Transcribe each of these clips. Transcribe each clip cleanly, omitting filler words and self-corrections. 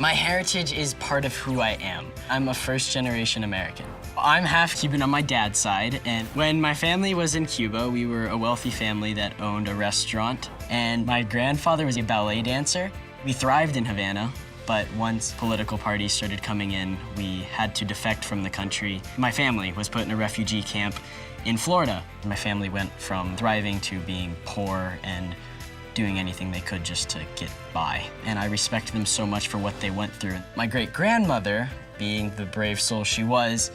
My heritage is part of who I am. I'm a first-generation American. I'm half Cuban on my dad's side, and when my family was in Cuba, we were a wealthy family that owned a restaurant, and my grandfather was a ballet dancer. We thrived in Havana, but once political parties started coming in, we had to defect from the country. My family was put in a refugee camp in Florida. My family went from thriving to being poor and doing anything they could just to get by. And I respect them so much for what they went through. My great-grandmother, being the brave soul she was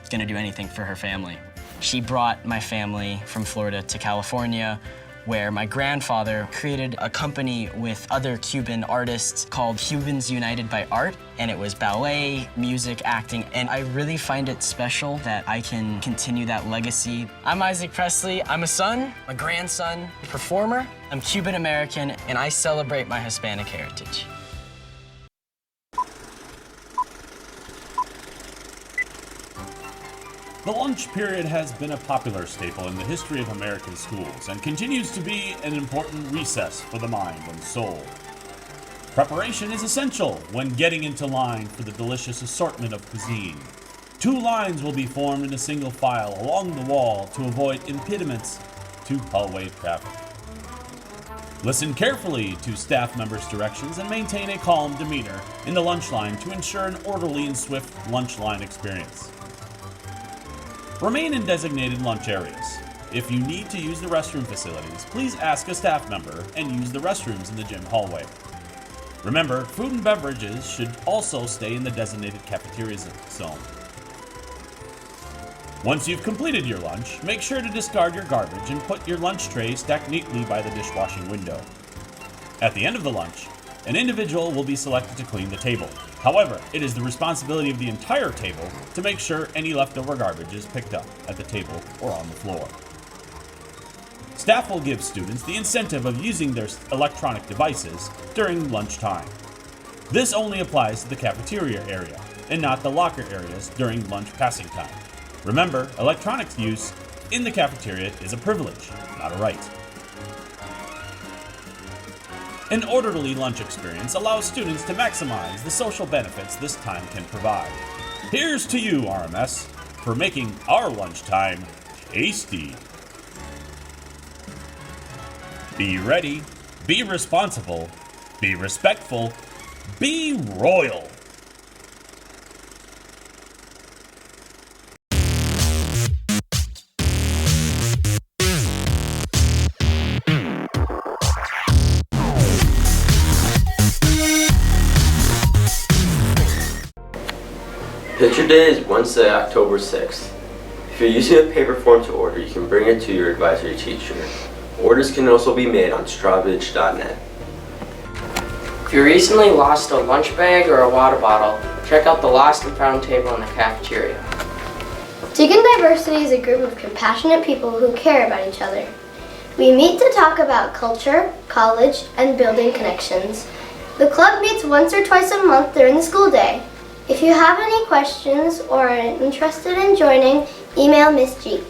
gonna do anything for her family. She brought my family from Florida to California, where my grandfather created a company with other Cuban artists called Cubans United by Art, and it was ballet, music, acting, and I really find it special that I can continue that legacy. I'm Isaac Presley. I'm a son, a grandson, a performer. I'm Cuban American, and I celebrate my Hispanic heritage. The lunch period has been a popular staple in the history of American schools and continues to be an important recess for the mind and soul. Preparation is essential when getting into line for the delicious assortment of cuisine. 2 lines will be formed in a single file along the wall to avoid impediments to hallway traffic. Listen carefully to staff members' directions and maintain a calm demeanor in the lunch line to ensure an orderly and swift lunch line experience. Remain in designated lunch areas. If you need to use the restroom facilities, please ask a staff member and use the restrooms in the gym hallway. Remember, food and beverages should also stay in the designated cafeteria zone. Once you've completed your lunch, make sure to discard your garbage and put your lunch tray stacked neatly by the dishwashing window. At the end of the lunch, an individual will be selected to clean the table. However, it is the responsibility of the entire table to make sure any leftover garbage is picked up at the table or on the floor. Staff will give students the incentive of using their electronic devices during lunchtime. This only applies to the cafeteria area and not the locker areas during lunch passing time. Remember, electronics use in the cafeteria is a privilege, not a right. An orderly lunch experience allows students to maximize the social benefits this time can provide. Here's to you, RMS, for making our lunchtime tasty. Be ready, be responsible, be respectful, be royal. Picture Day is Wednesday, October 6th. If you're using a paper form to order, you can bring it to your advisory teacher. Orders can also be made on strawbridge.net. If you recently lost a lunch bag or a water bottle, check out the Lost and Found table in the cafeteria. Deacon Diversity is a group of compassionate people who care about each other. We meet to talk about culture, college, and building connections. The club meets once or twice a month during the school day. If you have any questions or are interested in joining, email Miss G.